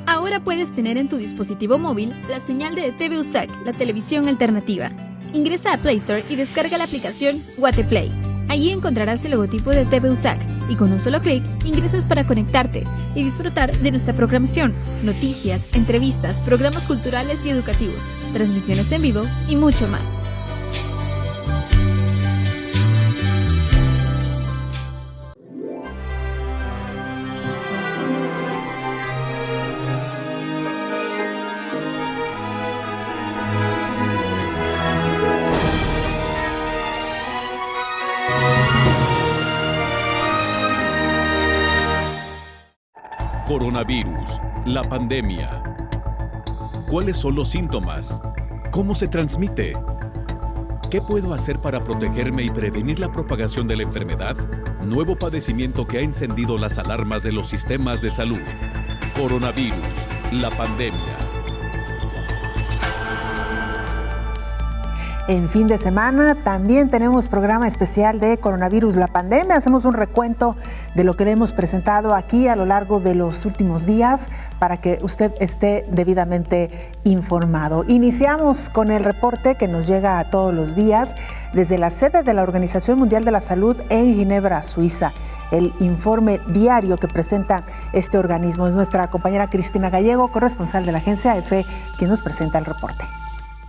Ahora puedes tener en tu dispositivo móvil la señal de TV USAC, la televisión alternativa. Ingresa a Play Store y descarga la aplicación Guateplay. Allí encontrarás el logotipo de TV USAC y con un solo clic ingresas para conectarte y disfrutar de nuestra programación, noticias, entrevistas, programas culturales y educativos, transmisiones en vivo y mucho más. Coronavirus, la pandemia. ¿Cuáles son los síntomas? ¿Cómo se transmite? ¿Qué puedo hacer para protegerme y prevenir la propagación de la enfermedad? Nuevo padecimiento que ha encendido las alarmas de los sistemas de salud. Coronavirus, la pandemia. En fin de semana también tenemos programa especial de Coronavirus, la pandemia. Hacemos un recuento de lo que le hemos presentado aquí a lo largo de los últimos días para que usted esté debidamente informado. Iniciamos con el reporte que nos llega a todos los días desde la sede de la Organización Mundial de la Salud en Ginebra, Suiza. El informe diario que presenta este organismo es nuestra compañera Cristina Gallego, corresponsal de la agencia EFE, quien nos presenta el reporte.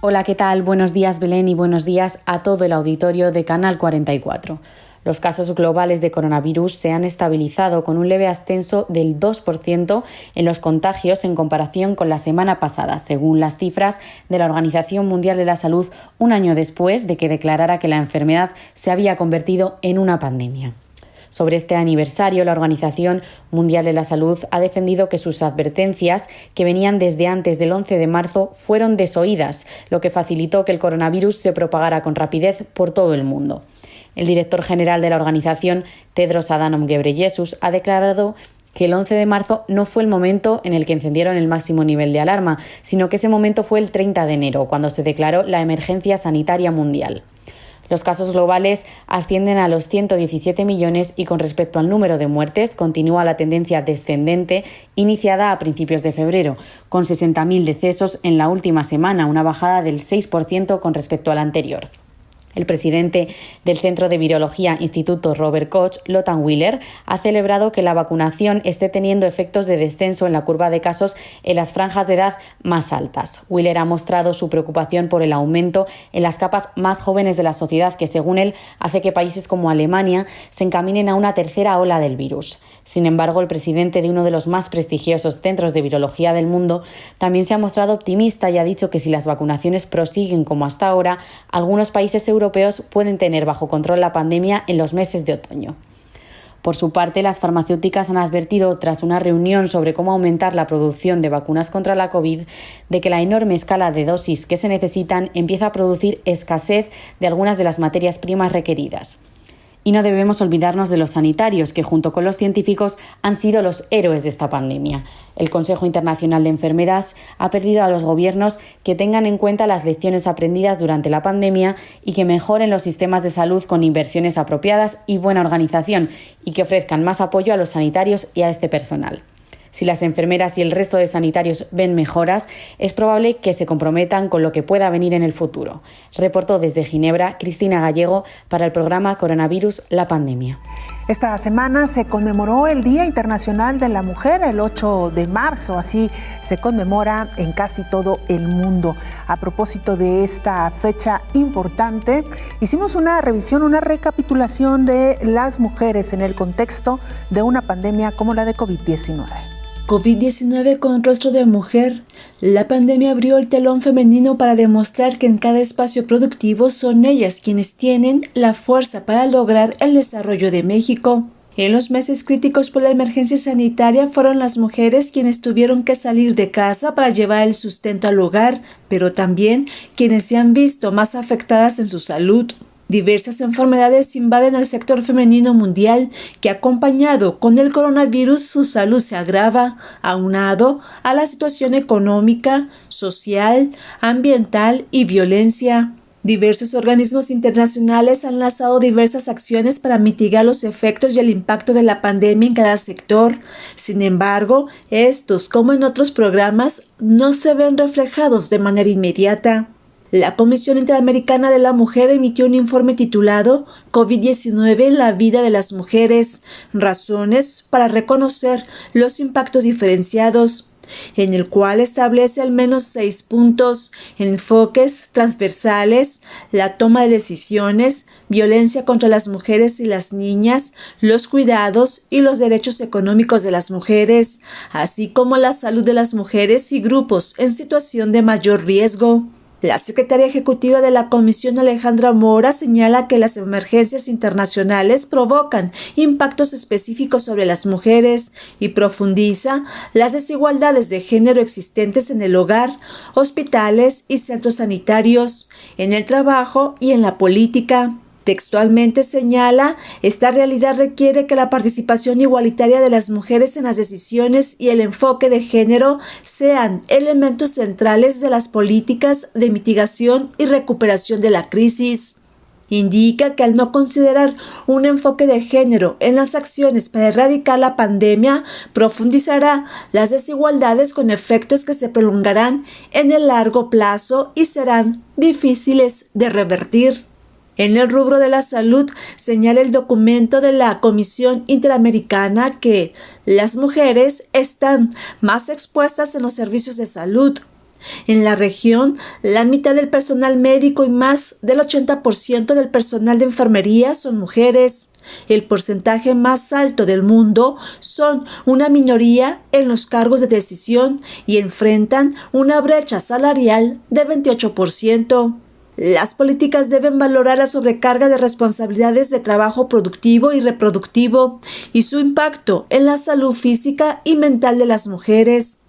Hola, ¿qué tal? Buenos días, Belén, y buenos días a todo el auditorio de Canal 44. Los casos globales de coronavirus se han estabilizado con un leve ascenso del 2% en los contagios en comparación con la semana pasada, según las cifras de la Organización Mundial de la Salud, un año después de que declarara que la enfermedad se había convertido en una pandemia. Sobre este aniversario, la Organización Mundial de la Salud ha defendido que sus advertencias, que venían desde antes del 11 de marzo, fueron desoídas, lo que facilitó que el coronavirus se propagara con rapidez por todo el mundo. El director general de la organización, Tedros Adhanom Ghebreyesus, ha declarado que el 11 de marzo no fue el momento en el que encendieron el máximo nivel de alarma, sino que ese momento fue el 30 de enero, cuando se declaró la emergencia sanitaria mundial. Los casos globales ascienden a los 117 millones y con respecto al número de muertes continúa la tendencia descendente iniciada a principios de febrero, con 60.000 decesos en la última semana, una bajada del 6% con respecto al anterior. El presidente del Centro de Virología Instituto Robert Koch, Lothar Wieler, ha celebrado que la vacunación esté teniendo efectos de descenso en la curva de casos en las franjas de edad más altas. Wieler ha mostrado su preocupación por el aumento en las capas más jóvenes de la sociedad, que según él hace que países como Alemania se encaminen a una tercera ola del virus. Sin embargo, el presidente de uno de los más prestigiosos centros de virología del mundo también se ha mostrado optimista y ha dicho que si las vacunaciones prosiguen como hasta ahora, algunos países europeos pueden tener bajo control la pandemia en los meses de otoño. Por su parte, las farmacéuticas han advertido, tras una reunión sobre cómo aumentar la producción de vacunas contra la COVID, de que la enorme escala de dosis que se necesitan empieza a producir escasez de algunas de las materias primas requeridas. Y no debemos olvidarnos de los sanitarios, que junto con los científicos han sido los héroes de esta pandemia. El Consejo Internacional de Enfermedades ha pedido a los gobiernos que tengan en cuenta las lecciones aprendidas durante la pandemia y que mejoren los sistemas de salud con inversiones apropiadas y buena organización, y que ofrezcan más apoyo a los sanitarios y a este personal. Si las enfermeras y el resto de sanitarios ven mejoras, es probable que se comprometan con lo que pueda venir en el futuro. Reportó desde Ginebra Cristina Gallego para el programa Coronavirus, la pandemia. Esta semana se conmemoró el Día Internacional de la Mujer, el 8 de marzo, así se conmemora en casi todo el mundo. A propósito de esta fecha importante, hicimos una revisión, una recapitulación de las mujeres en el contexto de una pandemia como la de COVID-19. COVID-19 con rostro de mujer. La pandemia abrió el telón femenino para demostrar que en cada espacio productivo son ellas quienes tienen la fuerza para lograr el desarrollo de México. En los meses críticos por la emergencia sanitaria fueron las mujeres quienes tuvieron que salir de casa para llevar el sustento al hogar, pero también quienes se han visto más afectadas en su salud. Diversas enfermedades invaden el sector femenino mundial, que acompañado con el coronavirus su salud se agrava, aunado a la situación económica, social, ambiental y violencia. Diversos organismos internacionales han lanzado diversas acciones para mitigar los efectos y el impacto de la pandemia en cada sector. Sin embargo, estos, como en otros programas, no se ven reflejados de manera inmediata. La Comisión Interamericana de la Mujer emitió un informe titulado COVID-19 en la vida de las mujeres, razones para reconocer los impactos diferenciados, en el cual establece al menos 6 puntos: enfoques transversales, la toma de decisiones, violencia contra las mujeres y las niñas, los cuidados y los derechos económicos de las mujeres, así como la salud de las mujeres y grupos en situación de mayor riesgo. La secretaria ejecutiva de la Comisión, Alejandra Mora, señala que las emergencias internacionales provocan impactos específicos sobre las mujeres y profundiza las desigualdades de género existentes en el hogar, hospitales y centros sanitarios, en el trabajo y en la política. Textualmente señala, esta realidad requiere que la participación igualitaria de las mujeres en las decisiones y el enfoque de género sean elementos centrales de las políticas de mitigación y recuperación de la crisis. Indica que al no considerar un enfoque de género en las acciones para erradicar la pandemia, profundizará las desigualdades con efectos que se prolongarán en el largo plazo y serán difíciles de revertir. En el rubro de la salud, señala el documento de la Comisión Interamericana que las mujeres están más expuestas en los servicios de salud. En la región, la mitad del personal médico y más del 80% del personal de enfermería son mujeres. El porcentaje más alto del mundo son una minoría en los cargos de decisión y enfrentan una brecha salarial de 28%. Las políticas deben valorar la sobrecarga de responsabilidades de trabajo productivo y reproductivo y su impacto en la salud física y mental de las mujeres.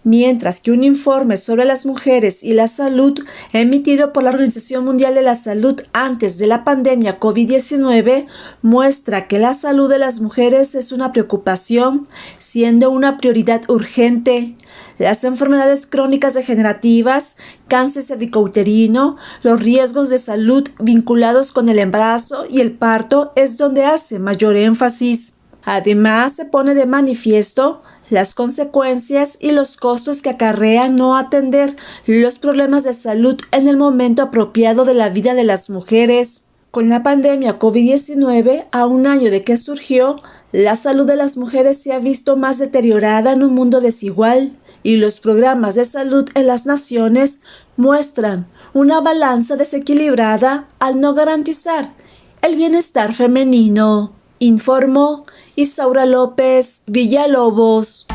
Mientras que un informe sobre las mujeres y la salud emitido por la Organización Mundial de la Salud antes de la pandemia COVID-19 muestra que la salud de las mujeres es una preocupación, siendo una prioridad urgente. Las enfermedades crónicas degenerativas, cáncer cervicouterino, los riesgos de salud vinculados con el embarazo y el parto es donde hace mayor énfasis. Además, se pone de manifiesto las consecuencias y los costos que acarrea no atender los problemas de salud en el momento apropiado de la vida de las mujeres. Con la pandemia COVID-19, a un año de que surgió, la salud de las mujeres se ha visto más deteriorada en un mundo desigual y los programas de salud en las naciones muestran una balanza desequilibrada al no garantizar el bienestar femenino, informó Isaura López Villalobos.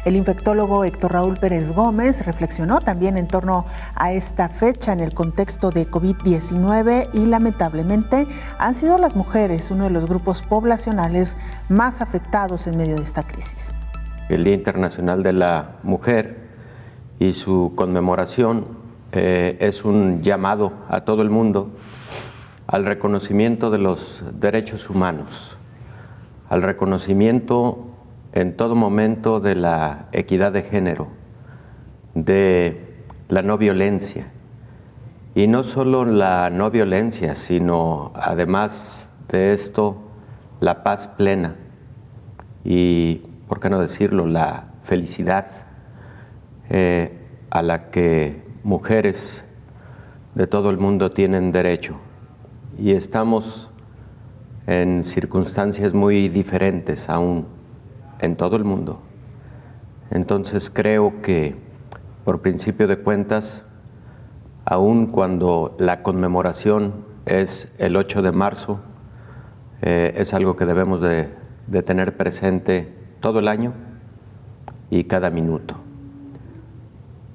El infectólogo Héctor Raúl Pérez Gómez reflexionó también en torno a esta fecha en el contexto de COVID-19 y lamentablemente han sido las mujeres uno de los grupos poblacionales más afectados en medio de esta crisis. El Día Internacional de la Mujer y su conmemoración es un llamado a todo el mundo al reconocimiento de los derechos humanos, al reconocimiento en todo momento de la equidad de género, de la no violencia. Y no solo la no violencia, sino además de esto, la paz plena y, por qué no decirlo, la felicidad a la que mujeres de todo el mundo tienen derecho. Y estamos en circunstancias muy diferentes aún en todo el mundo. Entonces creo que, por principio de cuentas, aun cuando la conmemoración es el 8 de marzo, es algo que debemos de tener presente todo el año y cada minuto.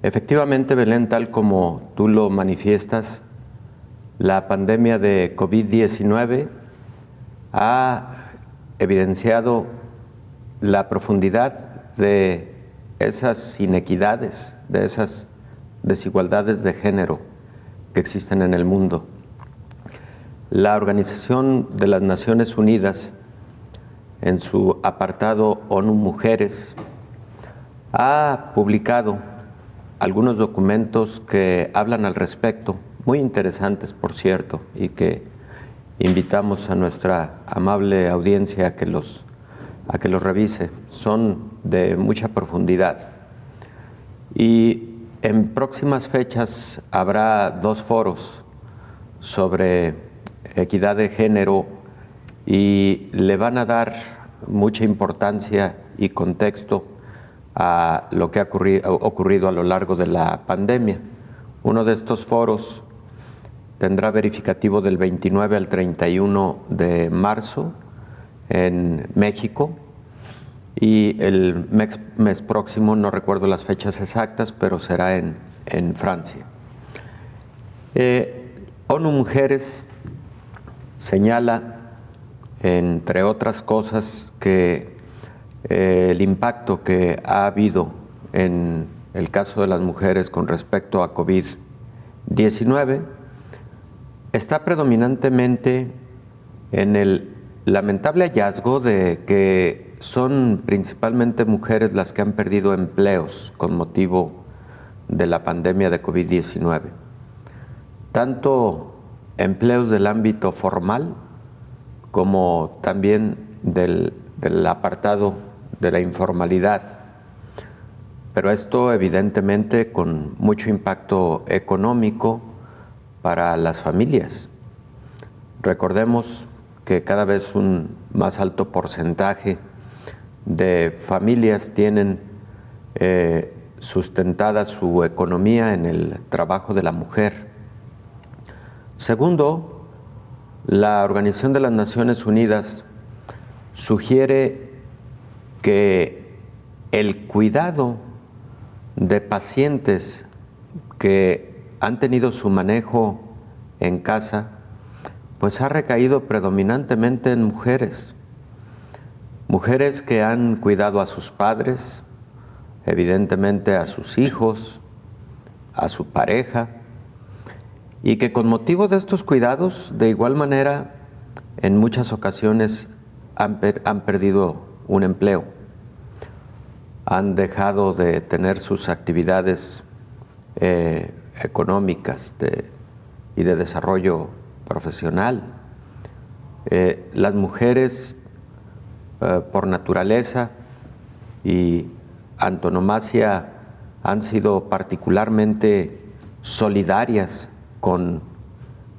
Efectivamente, Belén, tal como tú lo manifiestas, la pandemia de COVID-19 ha evidenciado la profundidad de esas inequidades, de esas desigualdades de género que existen en el mundo. La Organización de las Naciones Unidas, en su apartado ONU Mujeres, ha publicado algunos documentos que hablan al respecto, muy interesantes por cierto, y que invitamos a nuestra amable audiencia a que los revise. Son de mucha profundidad. Y en próximas fechas habrá 2 foros sobre equidad de género y le van a dar mucha importancia y contexto a lo que ha ocurrido a lo largo de la pandemia. Uno de estos foros tendrá verificativo del 29 al 31 de marzo en México y el mes próximo, no recuerdo las fechas exactas, pero será en Francia. ONU Mujeres señala, entre otras cosas, que el impacto que ha habido en el caso de las mujeres con respecto a COVID-19 está predominantemente en el lamentable hallazgo de que son principalmente mujeres las que han perdido empleos con motivo de la pandemia de COVID-19. Tanto empleos del ámbito formal como también del apartado de la informalidad. Pero esto evidentemente con mucho impacto económico para las familias. Recordemos que cada vez un más alto porcentaje de familias tienen sustentada su economía en el trabajo de la mujer. Segundo, la Organización de las Naciones Unidas sugiere que el cuidado de pacientes que han tenido su manejo en casa, pues ha recaído predominantemente en mujeres. Mujeres que han cuidado a sus padres, evidentemente a sus hijos, a su pareja, y que con motivo de estos cuidados, de igual manera, en muchas ocasiones han perdido un empleo, han dejado de tener sus actividades económicas y de desarrollo profesional. Las mujeres, por naturaleza y antonomasia, han sido particularmente solidarias con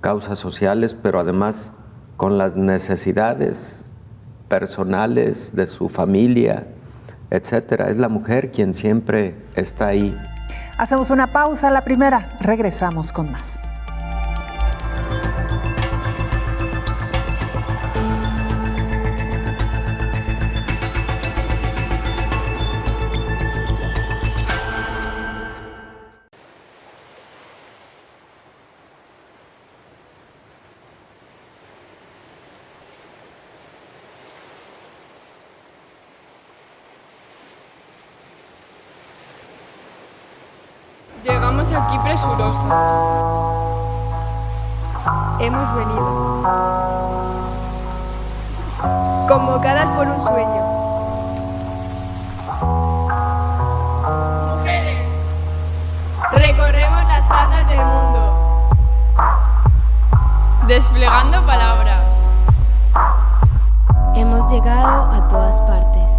causas sociales, pero además con las necesidades personales de su familia, etcétera. Es la mujer quien siempre está ahí. Hacemos una pausa, la primera, regresamos con más. Llegamos aquí presurosas. Hemos venido convocadas por un sueño. Mujeres, recorremos las plazas del mundo, desplegando palabras. Hemos llegado a todas partes.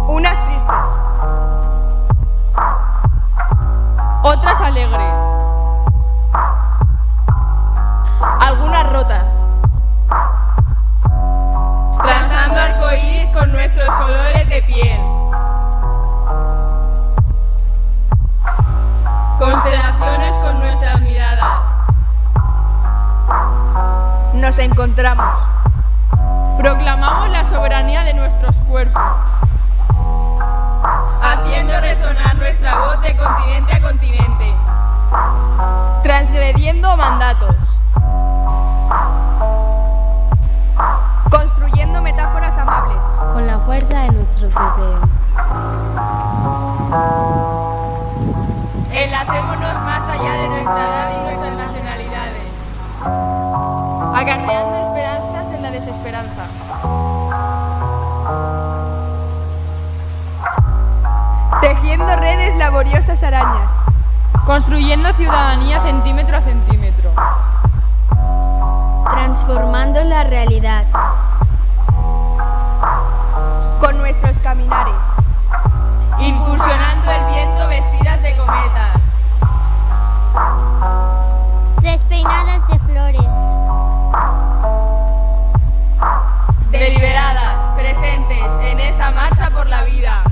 Unas tristes, otras alegres, algunas rotas, trazando arcoíris con nuestros colores de piel, constelaciones con nuestras miradas. Nos encontramos. Proclamamos la soberanía de nuestros cuerpos, haciendo resonar nuestra voz de continente a continente, transgrediendo mandatos, Construyendo metáforas amables. Con la fuerza de nuestros deseos. enlacémonos más allá de nuestra edad y nuestras nacionalidades, acarreando esperanzas en la desesperanza. Tejiendo tejiendo redes laboriosas arañas, construyendo ciudadanía centímetro a centímetro, transformando la realidad con nuestros caminares, incursionando el viento vestidas de cometas, despeinadas de flores, deliberadas, presentes en esta marcha por la vida.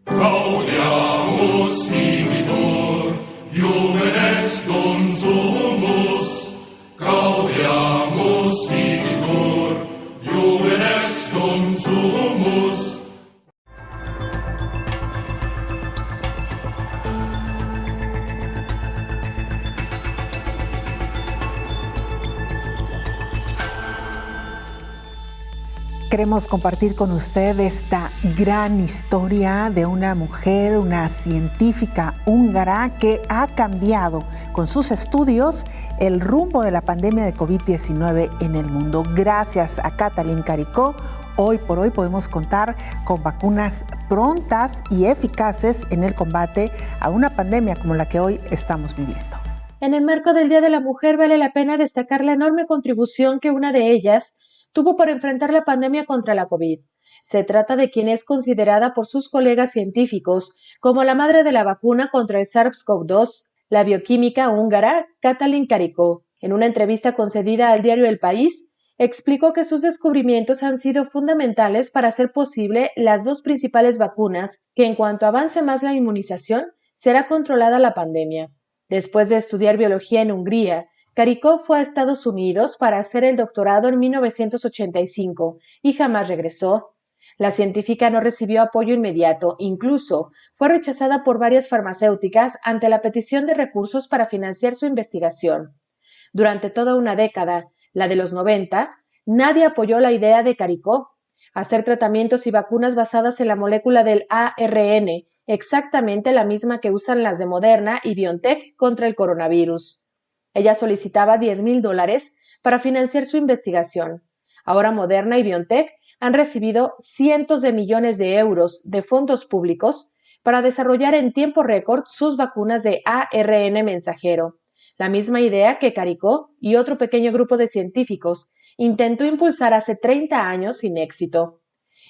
Gaudiamus vivitur, Iumen est consumus. Gaudiamus vivitur, Iumen est consumus. Queremos compartir con usted esta gran historia de una mujer, una científica húngara que ha cambiado con sus estudios el rumbo de la pandemia de COVID-19 en el mundo. Gracias a Katalin Karikó, hoy por hoy podemos contar con vacunas prontas y eficaces en el combate a una pandemia como la que hoy estamos viviendo. En el marco del Día de la Mujer vale la pena destacar la enorme contribución que una de ellas tuvo para enfrentar la pandemia contra la COVID. Se trata de quien es considerada por sus colegas científicos como la madre de la vacuna contra el SARS-CoV-2, la bioquímica húngara Katalin Karikó. En una entrevista concedida al diario El País, explicó que sus descubrimientos han sido fundamentales para hacer posible las dos principales vacunas, que en cuanto avance más la inmunización, será controlada la pandemia. Después de estudiar biología en Hungría, Karikó fue a Estados Unidos para hacer el doctorado en 1985 y jamás regresó. La científica no recibió apoyo inmediato, incluso fue rechazada por varias farmacéuticas ante la petición de recursos para financiar su investigación. Durante toda una década, la de los 90, nadie apoyó la idea de Karikó, hacer tratamientos y vacunas basadas en la molécula del ARN, exactamente la misma que usan las de Moderna y BioNTech contra el coronavirus. Ella solicitaba $10,000 para financiar su investigación. Ahora Moderna y BioNTech han recibido cientos de millones de euros de fondos públicos para desarrollar en tiempo récord sus vacunas de ARN mensajero, la misma idea que Karikó y otro pequeño grupo de científicos intentó impulsar hace 30 años sin éxito.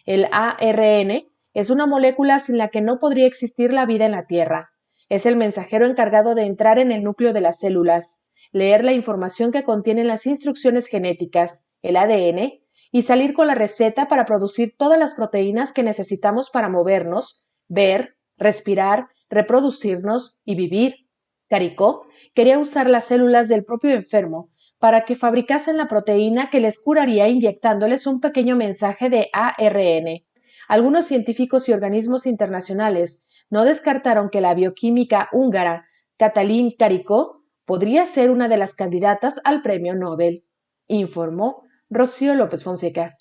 El ARN es una molécula sin la que no podría existir la vida en la Tierra. Es el mensajero encargado de entrar en el núcleo de las células, leer la información que contienen las instrucciones genéticas, el ADN, y salir con la receta para producir todas las proteínas que necesitamos para movernos, ver, respirar, reproducirnos y vivir. Karikó quería usar las células del propio enfermo para que fabricasen la proteína que les curaría inyectándoles un pequeño mensaje de ARN. Algunos científicos y organismos internacionales no descartaron que la bioquímica húngara Katalin Karikó podría ser una de las candidatas al premio Nobel, informó Rocío López Fonseca.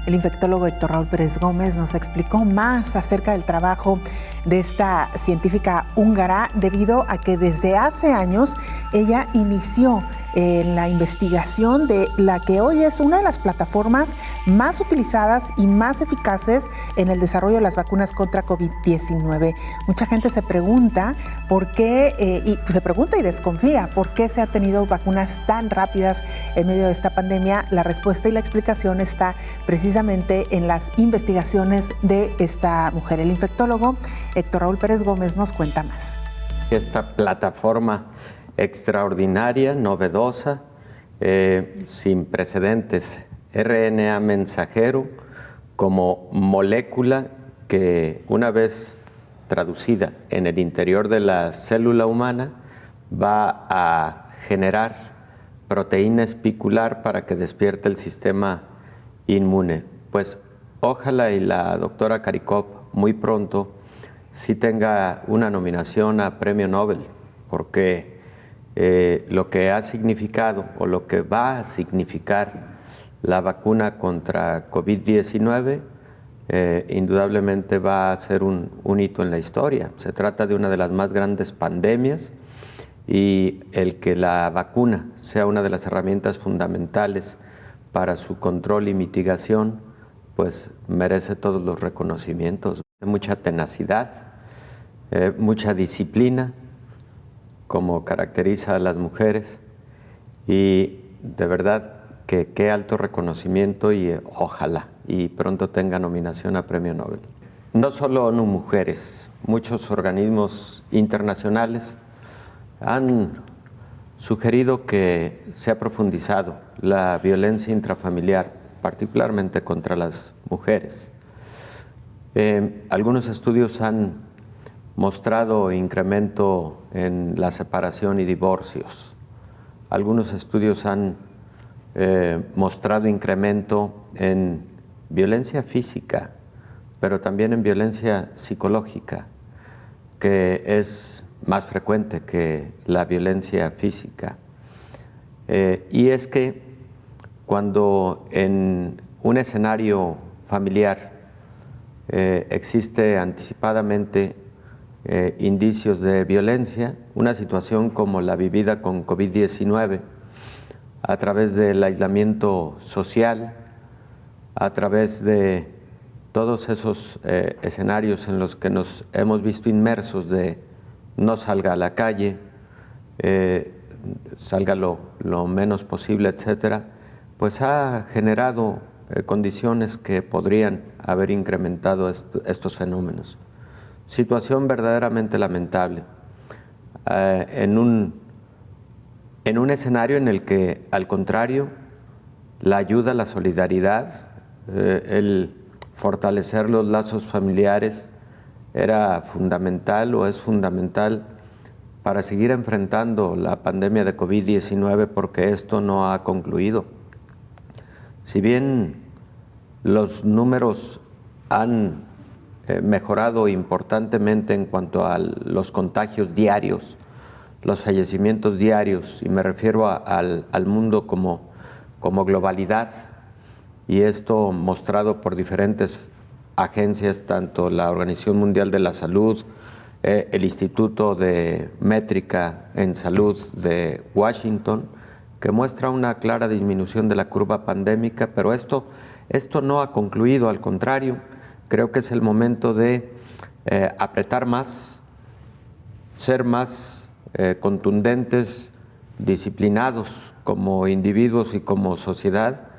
El infectólogo Héctor Raúl Pérez Gómez nos explicó más acerca del trabajo de esta científica húngara debido a que desde hace años ella inició en la investigación de la que hoy es una de las plataformas más utilizadas y más eficaces en el desarrollo de las vacunas contra COVID-19. Mucha gente se pregunta por qué, y desconfía por qué se han tenido vacunas tan rápidas en medio de esta pandemia. La respuesta y la explicación está precisamente en las investigaciones de esta mujer. El infectólogo Héctor Raúl Pérez Gómez nos cuenta más. Esta plataforma extraordinaria, novedosa, sin precedentes, RNA mensajero como molécula que, una vez traducida en el interior de la célula humana, va a generar proteína espicular para que despierte el sistema inmune. Pues ojalá y la doctora Karikop muy pronto sí tenga una nominación a Premio Nobel, porque lo que ha significado o lo que va a significar la vacuna contra COVID-19 indudablemente va a ser un hito en la historia. Se trata de una de las más grandes pandemias y el que la vacuna sea una de las herramientas fundamentales para su control y mitigación, pues merece todos los reconocimientos. Mucha tenacidad, mucha disciplina, como caracteriza a las mujeres, y de verdad que qué alto reconocimiento, y ojalá y pronto tenga nominación a Premio Nobel. No solo ONU Mujeres, muchos organismos internacionales han sugerido que se ha profundizado la violencia intrafamiliar, particularmente contra las mujeres. Algunos estudios han mostrado incremento en la separación y divorcios. Algunos estudios han mostrado incremento en violencia física, pero también en violencia psicológica, que es más frecuente que la violencia física. Y es que cuando en un escenario familiar existe anticipadamente indicios de violencia, una situación como la vivida con COVID-19, a través del aislamiento social, a través de todos esos escenarios en los que nos hemos visto inmersos de no salga a la calle, salga lo menos posible, etcétera, pues ha generado condiciones que podrían haber incrementado estos fenómenos. Situación verdaderamente lamentable, en un escenario en el que, al contrario, la ayuda, la solidaridad, el fortalecer los lazos familiares era fundamental o es fundamental para seguir enfrentando la pandemia de COVID-19, porque esto no ha concluido. Si bien los números han mejorado importantemente en cuanto a los contagios diarios, los fallecimientos diarios, y me refiero al mundo como globalidad, y esto mostrado por diferentes agencias, tanto la Organización Mundial de la Salud, el Instituto de Métrica en Salud de Washington, que muestra una clara disminución de la curva pandémica, pero esto no ha concluido, al contrario. Creo que es el momento de apretar más, ser más contundentes, disciplinados como individuos y como sociedad,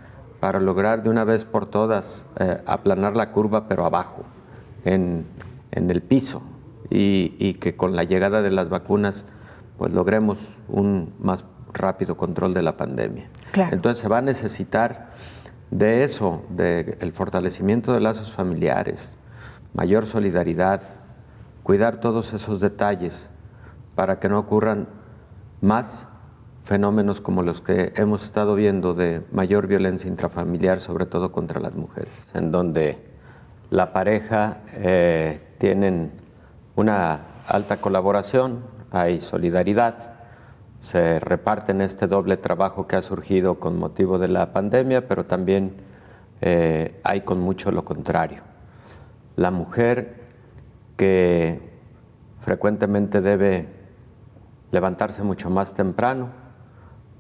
para lograr de una vez por todas aplanar la curva, pero abajo, en el piso, y que con la llegada de las vacunas pues logremos un más rápido control de la pandemia. Claro. Entonces se va a necesitar de eso, del fortalecimiento de lazos familiares, mayor solidaridad, cuidar todos esos detalles para que no ocurran más fenómenos como los que hemos estado viendo de mayor violencia intrafamiliar, sobre todo contra las mujeres, en donde la pareja tienen una alta colaboración, hay solidaridad, se reparten este doble trabajo que ha surgido con motivo de la pandemia, pero también hay con mucho lo contrario. La mujer que frecuentemente debe levantarse mucho más temprano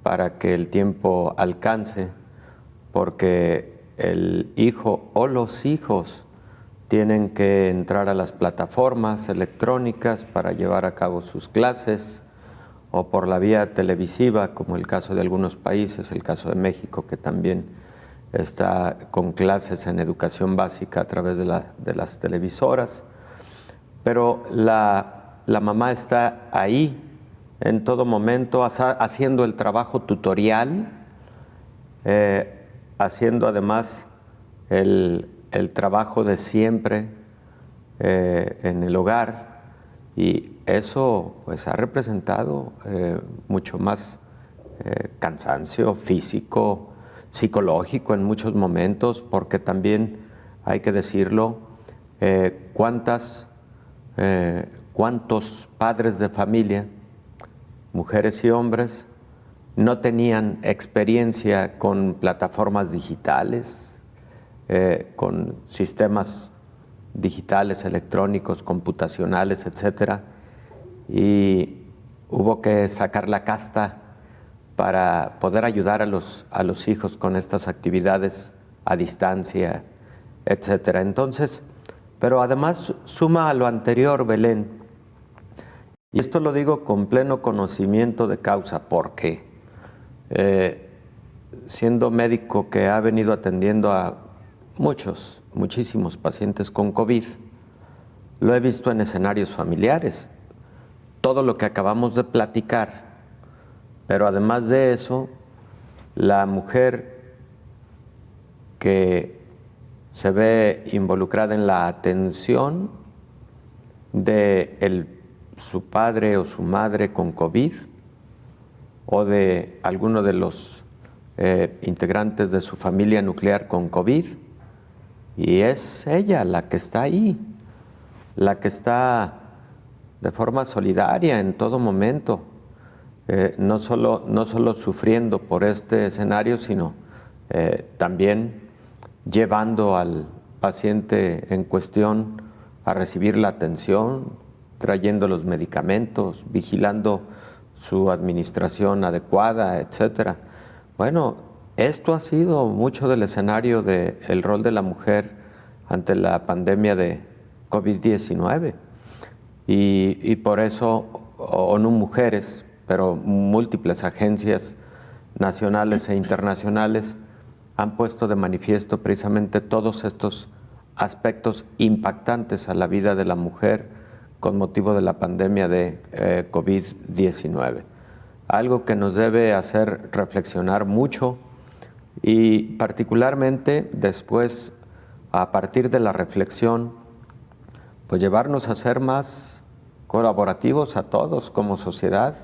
para que el tiempo alcance, porque el hijo o los hijos tienen que entrar a las plataformas electrónicas para llevar a cabo sus clases, o por la vía televisiva, como el caso de algunos países, el caso de México, que también está con clases en educación básica a través de las televisoras. Pero la mamá está ahí en todo momento haciendo el trabajo tutorial, haciendo además el trabajo de siempre en el hogar, y eso pues ha representado mucho más cansancio físico, psicológico en muchos momentos, porque también hay que decirlo, cuántos padres de familia, mujeres y hombres, no tenían experiencia con plataformas digitales, con sistemas digitales, electrónicos, computacionales, etcétera, y hubo que sacar la casta para poder ayudar a los hijos con estas actividades a distancia, etcétera. Entonces, pero además suma a lo anterior, Belén, y esto lo digo con pleno conocimiento de causa, porque siendo médico que ha venido atendiendo a muchísimos pacientes con COVID, lo he visto en escenarios familiares, todo lo que acabamos de platicar, pero además de eso, la mujer que se ve involucrada en la atención de su padre o su madre con COVID, o de alguno de los integrantes de su familia nuclear con COVID, y es ella la que está ahí, la que está de forma solidaria en todo momento, no solo sufriendo por este escenario, sino también llevando al paciente en cuestión a recibir la atención, trayendo los medicamentos, vigilando su administración adecuada, etcétera. Bueno, esto ha sido mucho del escenario del rol de la mujer ante la pandemia de COVID-19. Y por eso ONU Mujeres, pero múltiples agencias nacionales e internacionales han puesto de manifiesto precisamente todos estos aspectos impactantes a la vida de la mujer con motivo de la pandemia de COVID-19. Algo que nos debe hacer reflexionar mucho, y particularmente después, a partir de la reflexión, pues llevarnos a ser más colaborativos a todos como sociedad.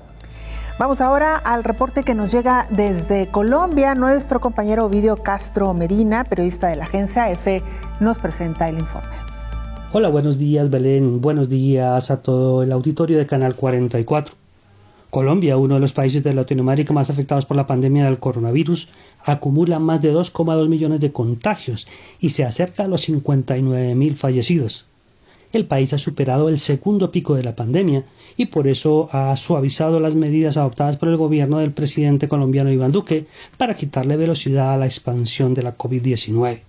Vamos ahora al reporte que nos llega desde Colombia. Nuestro compañero Ovidio Castro Medina, periodista de la agencia EFE, nos presenta el informe. Hola, buenos días Belén, buenos días a todo el auditorio de Canal 44. Colombia, uno de los países de Latinoamérica más afectados por la pandemia del coronavirus, acumula más de 2,2 millones de contagios y se acerca a los 59.000 fallecidos. El país ha superado el segundo pico de la pandemia y por eso ha suavizado las medidas adoptadas por el gobierno del presidente colombiano Iván Duque para quitarle velocidad a la expansión de la COVID-19.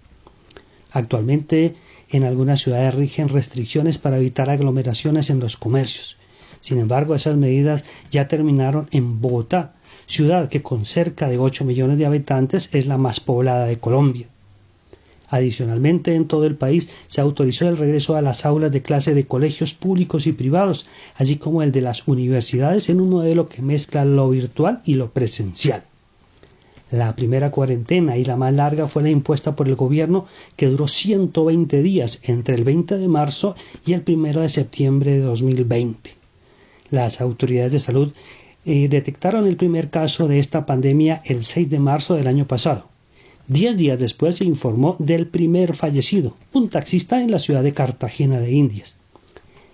Actualmente, en algunas ciudades rigen restricciones para evitar aglomeraciones en los comercios. Sin embargo, esas medidas ya terminaron en Bogotá, ciudad que con cerca de 8 millones de habitantes es la más poblada de Colombia. Adicionalmente, en todo el país se autorizó el regreso a las aulas de clase de colegios públicos y privados, así como el de las universidades en un modelo que mezcla lo virtual y lo presencial. La primera cuarentena y la más larga fue la impuesta por el gobierno, que duró 120 días entre el 20 de marzo y el 1 de septiembre de 2020. Las autoridades de salud detectaron el primer caso de esta pandemia el 6 de marzo del año pasado. 10 días después se informó del primer fallecido, un taxista en la ciudad de Cartagena de Indias.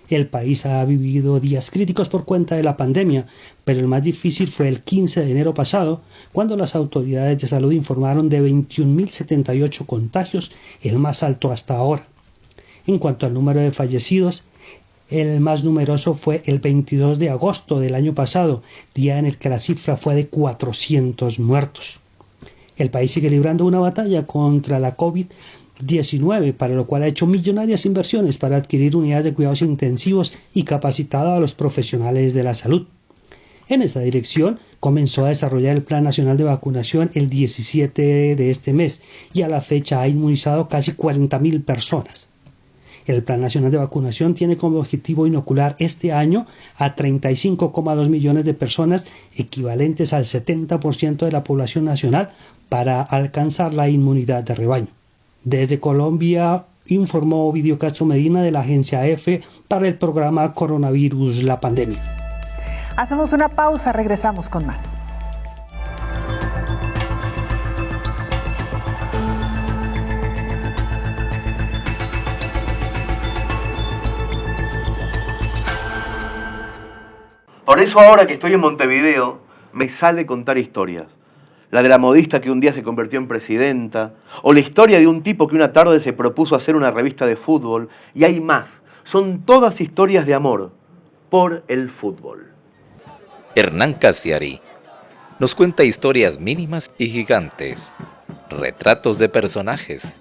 El país ha vivido días críticos por cuenta de la pandemia, pero el más difícil fue el 15 de enero pasado, cuando las autoridades de salud informaron de 21.078 contagios, el más alto hasta ahora. En cuanto al número de fallecidos, El más numeroso fue el 22 de agosto del año pasado, día en el que la cifra fue de 400 muertos. El país sigue librando una batalla contra la COVID-19, para lo cual ha hecho millonarias inversiones para adquirir unidades de cuidados intensivos y capacitado a los profesionales de la salud. En esta dirección comenzó a desarrollar el Plan Nacional de Vacunación el 17 de este mes y a la fecha ha inmunizado casi 40.000 personas. El Plan Nacional de Vacunación tiene como objetivo inocular este año a 35,2 millones de personas, equivalentes al 70% de la población nacional, para alcanzar la inmunidad de rebaño. Desde Colombia informó Ovidio Castro Medina de la agencia EFE para el programa Coronavirus, la pandemia. Hacemos una pausa, regresamos con más. Por eso ahora que estoy en Montevideo, me sale contar historias. La de la modista que un día se convirtió en presidenta, o la historia de un tipo que una tarde se propuso hacer una revista de fútbol, y hay más. Son todas historias de amor por el fútbol. Hernán Casiari nos cuenta historias mínimas y gigantes, retratos de personajes,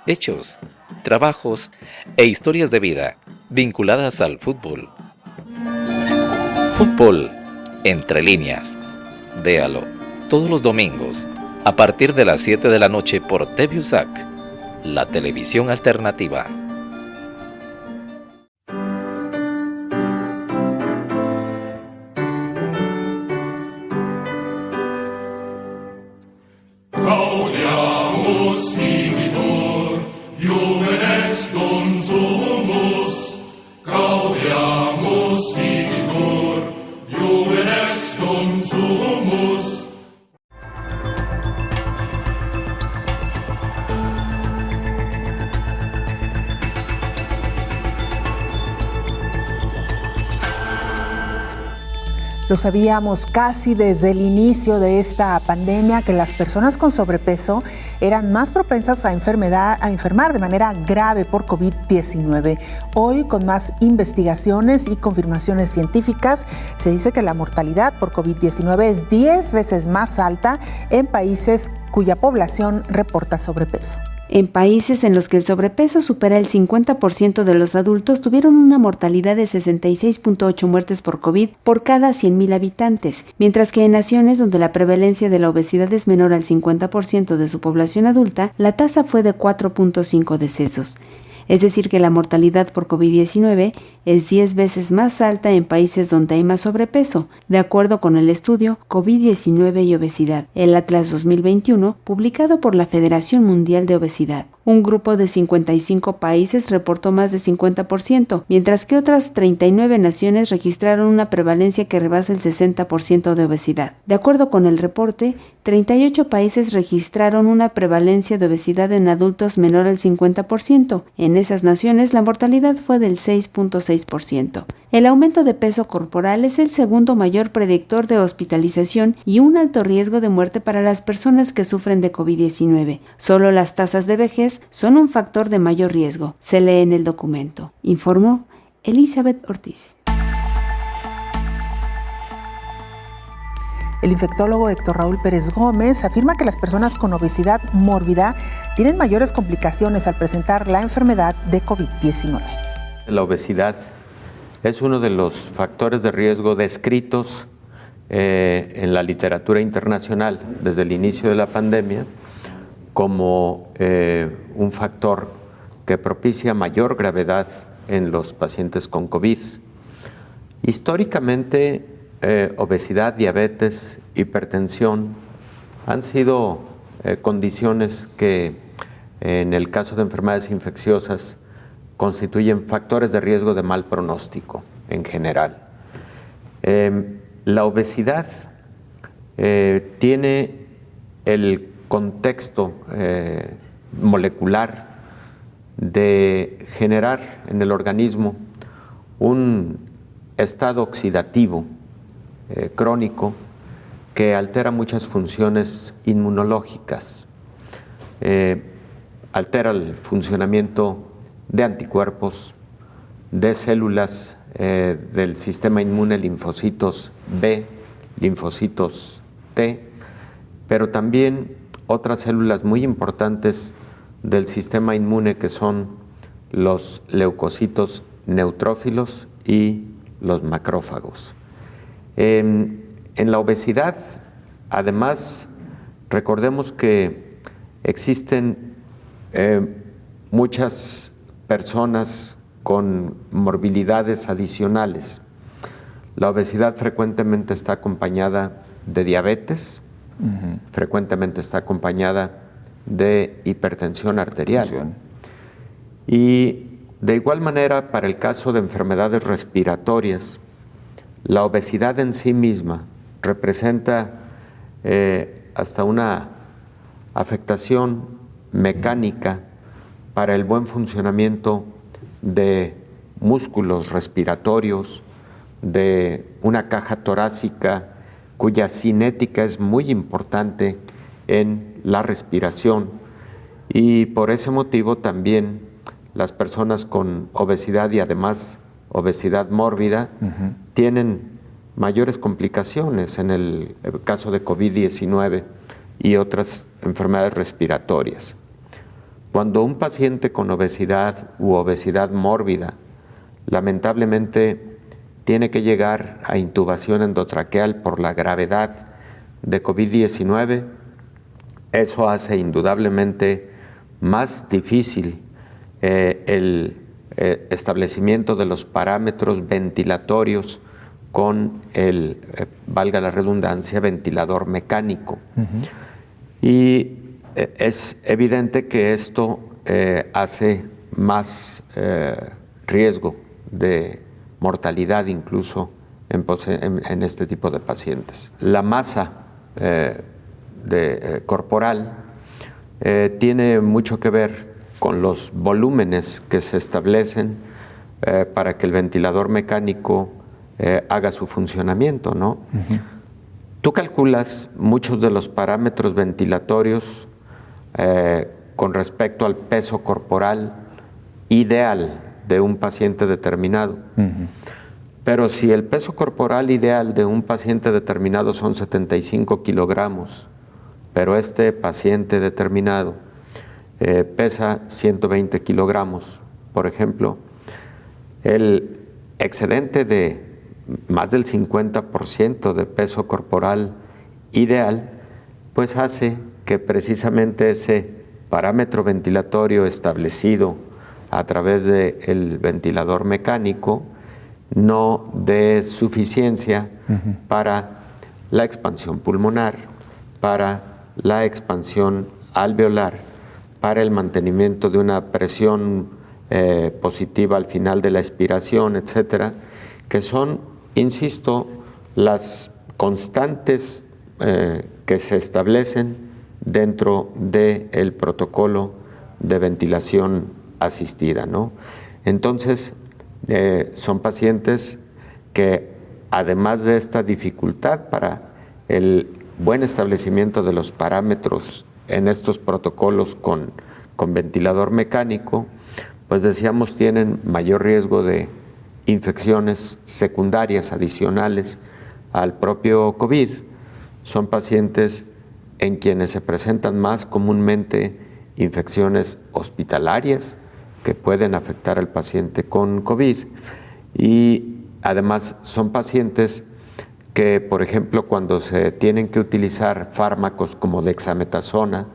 hechos, trabajos e historias de vida vinculadas al fútbol. Fútbol, entre líneas. Véalo todos los domingos a partir de las 7 de la noche por TV USAC, la televisión alternativa. Gaudiamus vivitor, Iuven est consumus. Gaudiamus vivitor, Iuven est consumus. Lo sabíamos casi desde el inicio de esta pandemia que las personas con sobrepeso eran más propensas a enfermar de manera grave por COVID-19. Hoy, con más investigaciones y confirmaciones científicas, se dice que la mortalidad por COVID-19 es 10 veces más alta en países cuya población reporta sobrepeso. En países en los que el sobrepeso supera el 50% de los adultos tuvieron una mortalidad de 66.8 muertes por COVID por cada 100.000 habitantes, mientras que en naciones donde la prevalencia de la obesidad es menor al 50% de su población adulta, la tasa fue de 4.5 decesos. Es decir, que la mortalidad por COVID-19 es 10 veces más alta en países donde hay más sobrepeso, de acuerdo con el estudio COVID-19 y Obesidad, el Atlas 2021, publicado por la Federación Mundial de Obesidad. Un grupo de 55 países reportó más de 50%, mientras que otras 39 naciones registraron una prevalencia que rebasa el 60% de obesidad. De acuerdo con el reporte, 38 países registraron una prevalencia de obesidad en adultos menor al 50%. En esas naciones, la mortalidad fue del 6.6%. El aumento de peso corporal es el segundo mayor predictor de hospitalización y un alto riesgo de muerte para las personas que sufren de COVID-19. Solo las tasas de vejez son un factor de mayor riesgo, se lee en el documento, informó Elizabeth Ortiz. El infectólogo Héctor Raúl Pérez Gómez afirma que las personas con obesidad mórbida tienen mayores complicaciones al presentar la enfermedad de COVID-19. La obesidad es uno de los factores de riesgo descritos en la literatura internacional desde el inicio de la pandemia como un factor que propicia mayor gravedad en los pacientes con COVID. Históricamente, obesidad, diabetes, hipertensión han sido condiciones que en el caso de enfermedades infecciosas constituyen factores de riesgo de mal pronóstico en general. La obesidad tiene el contexto molecular de generar en el organismo un estado oxidativo crónico que altera muchas funciones inmunológicas, altera el funcionamiento de anticuerpos, de células del sistema inmune, linfocitos B, linfocitos T, pero también otras células muy importantes del sistema inmune que son los leucocitos neutrófilos y los macrófagos. En la obesidad, además, recordemos que existen muchas personas con morbilidades adicionales. La obesidad frecuentemente está acompañada de diabetes, frecuentemente está acompañada de hipertensión arterial. Y de igual manera, para el caso de enfermedades respiratorias, la obesidad en sí misma representa hasta una afectación mecánica para el buen funcionamiento de músculos respiratorios, de una caja torácica cuya cinética es muy importante en la respiración, y por ese motivo también las personas con obesidad y además obesidad mórbida tienen mayores complicaciones en el caso de COVID-19 y otras enfermedades respiratorias. Cuando un paciente con obesidad u obesidad mórbida lamentablemente tiene que llegar a intubación endotraqueal por la gravedad de COVID-19, eso hace indudablemente más difícil el establecimiento de los parámetros ventilatorios con el, valga la redundancia, ventilador mecánico. Y es evidente que esto hace más riesgo de mortalidad incluso en este tipo de pacientes. La masa corporal tiene mucho que ver con los volúmenes que se establecen para que el ventilador mecánico haga su funcionamiento, ¿no? Tú calculas muchos de los parámetros ventilatorios con respecto al peso corporal ideal de un paciente determinado. Pero si el peso corporal ideal de un paciente determinado son 75 kilogramos, pero este paciente determinado pesa 120 kilogramos, por ejemplo, el excedente de más del 50% de peso corporal ideal, pues hace que precisamente ese parámetro ventilatorio establecido a través del ventilador mecánico no dé suficiencia para la expansión pulmonar, para la expansión alveolar, para el mantenimiento de una presión positiva al final de la expiración, etcétera, que son, insisto, las constantes que se establecen dentro del protocolo de ventilación asistida, ¿no? Entonces, son pacientes que, además de esta dificultad para el buen establecimiento de los parámetros en estos protocolos con ventilador mecánico, pues decíamos, tienen mayor riesgo de infecciones secundarias adicionales al propio COVID. Son pacientes en quienes se presentan más comúnmente infecciones hospitalarias que pueden afectar al paciente con COVID, y además son pacientes que, por ejemplo, cuando se tienen que utilizar fármacos como dexametasona,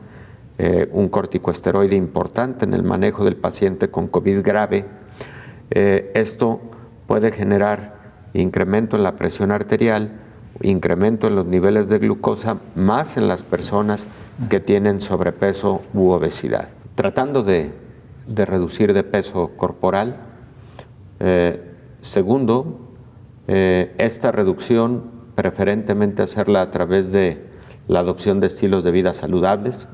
un corticosteroide importante en el manejo del paciente con COVID grave, esto puede generar incremento en la presión arterial, incremento en los niveles de glucosa, más en las personas que tienen sobrepeso u obesidad. Tratando de reducir de peso corporal. Segundo, esta reducción preferentemente hacerla a través de la adopción de estilos de vida saludables.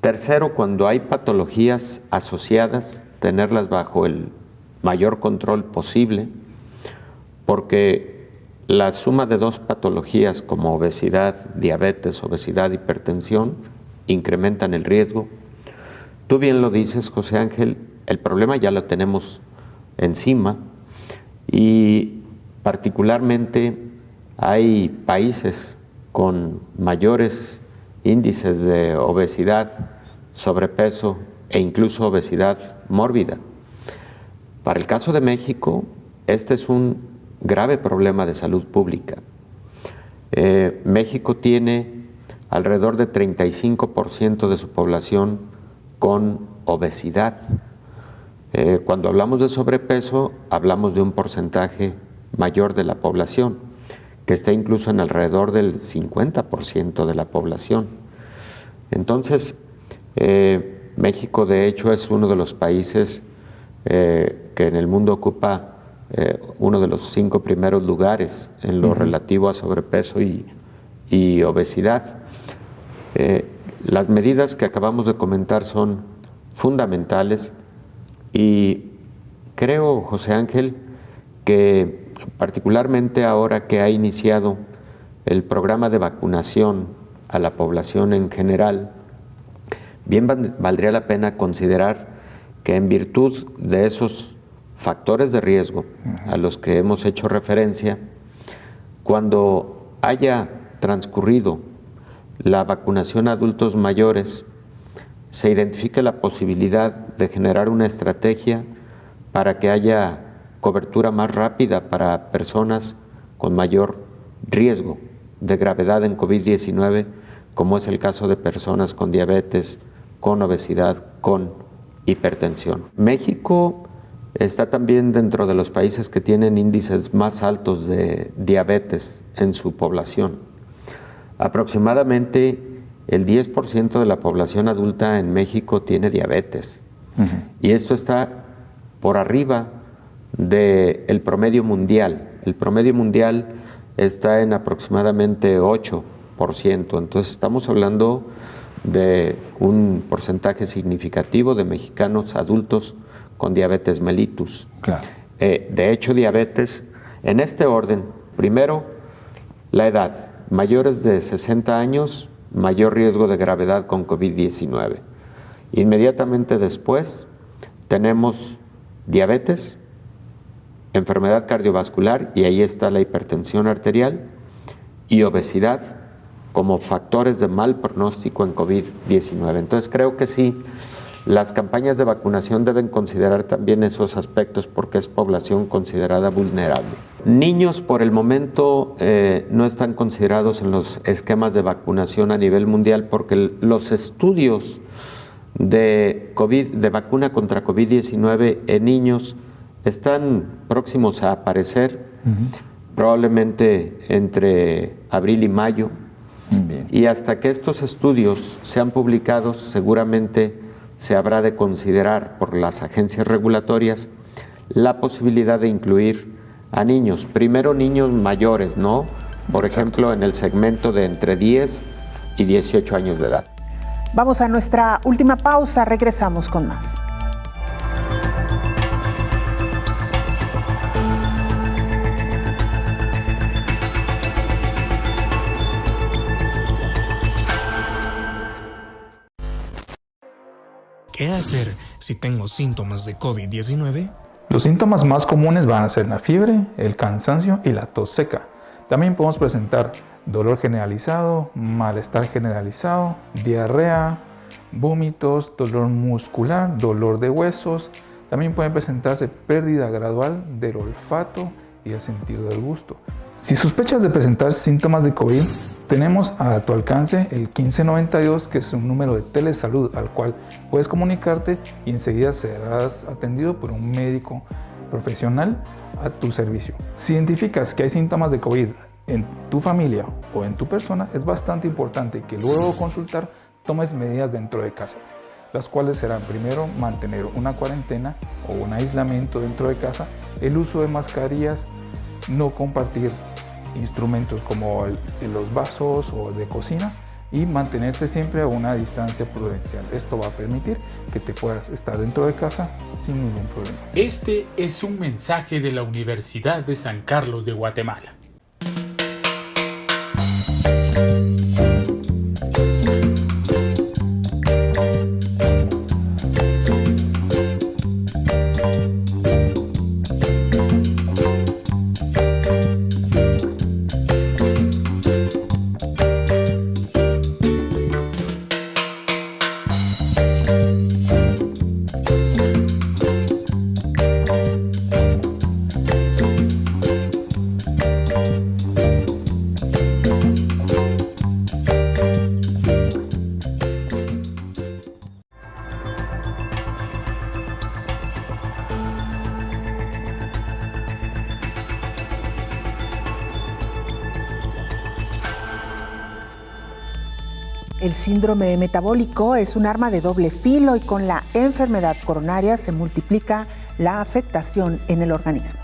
Tercero, cuando hay patologías asociadas, tenerlas bajo el mayor control posible, porque la suma de dos patologías como obesidad, diabetes, obesidad, hipertensión, incrementan el riesgo. Tú bien lo dices, José Ángel, el problema ya lo tenemos encima y particularmente hay países con mayores índices de obesidad, sobrepeso e incluso obesidad mórbida. Para el caso de México, este es un grave problema de salud pública. México tiene alrededor de 35% de su población con obesidad. Cuando hablamos de sobrepeso, hablamos de un porcentaje mayor de la población, que está incluso en alrededor del 50% de la población. Entonces, México de hecho es uno de los países que en el mundo ocupa uno de los 5 primeros lugares en lo relativo a sobrepeso y obesidad. Las medidas que acabamos de comentar son fundamentales y creo, José Ángel, que particularmente ahora que ha iniciado el programa de vacunación a la población en general, bien valdría la pena considerar que en virtud de esos factores de riesgo a los que hemos hecho referencia, cuando haya transcurrido la vacunación a adultos mayores, se identifique la posibilidad de generar una estrategia para que haya cobertura más rápida para personas con mayor riesgo de gravedad en COVID-19, como es el caso de personas con diabetes, con obesidad, con hipertensión. México está también dentro de los países que tienen índices más altos de diabetes en su población. Aproximadamente el 10% de la población adulta en México tiene diabetes. Y esto está por arriba del promedio mundial. El promedio mundial está en aproximadamente 8%. Entonces estamos hablando de un porcentaje significativo de mexicanos adultos con diabetes mellitus. Claro. De hecho, diabetes, en este orden, primero, la edad. Mayores de 60 años, mayor riesgo de gravedad con COVID-19. Inmediatamente después tenemos diabetes, enfermedad cardiovascular, y ahí está la hipertensión arterial, y obesidad como factores de mal pronóstico en COVID-19. Entonces creo que sí, las campañas de vacunación deben considerar también esos aspectos porque es población considerada vulnerable. Niños por el momento no están considerados en los esquemas de vacunación a nivel mundial porque los estudios de vacuna contra COVID-19 en niños están próximos a aparecer, probablemente entre abril y mayo. Bien. Y hasta que estos estudios sean publicados, seguramente se habrá de considerar por las agencias regulatorias la posibilidad de incluir a niños, primero niños mayores, ¿no? Por ejemplo, en el segmento de entre 10 y 18 años de edad. Vamos a nuestra última pausa, regresamos con más. ¿Qué hacer si tengo síntomas de COVID-19? Los síntomas más comunes van a ser la fiebre, el cansancio y la tos seca. También podemos presentar dolor generalizado, malestar generalizado, diarrea, vómitos, dolor muscular, dolor de huesos. También pueden presentarse pérdida gradual del olfato y el sentido del gusto. Si sospechas de presentar síntomas de COVID, tenemos a tu alcance el 1592, que es un número de telesalud al cual puedes comunicarte y enseguida serás atendido por un médico profesional a tu servicio. Si identificas que hay síntomas de COVID en tu familia o en tu persona, es bastante importante que luego de consultar tomes medidas dentro de casa, las cuales serán primero mantener una cuarentena o un aislamiento dentro de casa, el uso de mascarillas, no compartir instrumentos como los vasos o de cocina y mantenerte siempre a una distancia prudencial. Esto va a permitir que te puedas estar dentro de casa sin ningún problema. Este es un mensaje de la Universidad de San Carlos de Guatemala. El síndrome metabólico es un arma de doble filo y con la enfermedad coronaria se multiplica la afectación en el organismo.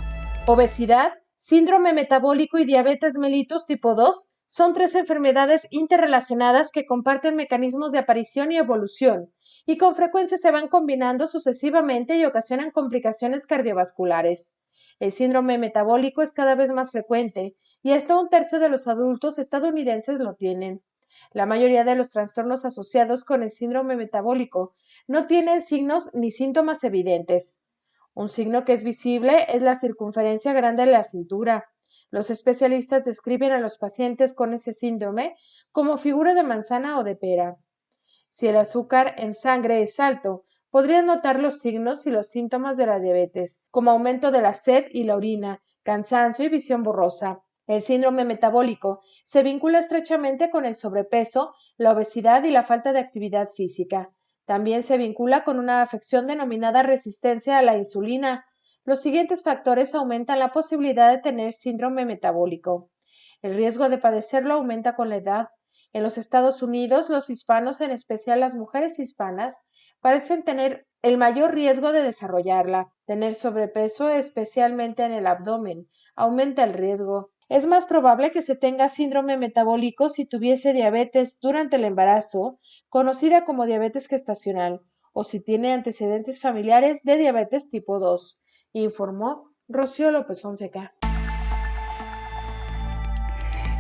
Obesidad, síndrome metabólico y diabetes mellitus tipo 2 son 3 enfermedades interrelacionadas que comparten mecanismos de aparición y evolución y con frecuencia se van combinando sucesivamente y ocasionan complicaciones cardiovasculares. El síndrome metabólico es cada vez más frecuente y hasta 1/3 de los adultos estadounidenses lo tienen. La mayoría de los trastornos asociados con el síndrome metabólico no tienen signos ni síntomas evidentes. Un signo que es visible es la circunferencia grande de la cintura. Los especialistas describen a los pacientes con ese síndrome como figura de manzana o de pera. Si el azúcar en sangre es alto, podrían notar los signos y los síntomas de la diabetes, como aumento de la sed y la orina, cansancio y visión borrosa. El síndrome metabólico se vincula estrechamente con el sobrepeso, la obesidad y la falta de actividad física. También se vincula con una afección denominada resistencia a la insulina. Los siguientes factores aumentan la posibilidad de tener síndrome metabólico. El riesgo de padecerlo aumenta con la edad. En los Estados Unidos, los hispanos, en especial las mujeres hispanas, parecen tener el mayor riesgo de desarrollarla. Tener sobrepeso, especialmente en el abdomen, aumenta el riesgo. Es más probable que se tenga síndrome metabólico si tuviese diabetes durante el embarazo, conocida como diabetes gestacional, o si tiene antecedentes familiares de diabetes tipo 2, informó Rocío López Fonseca.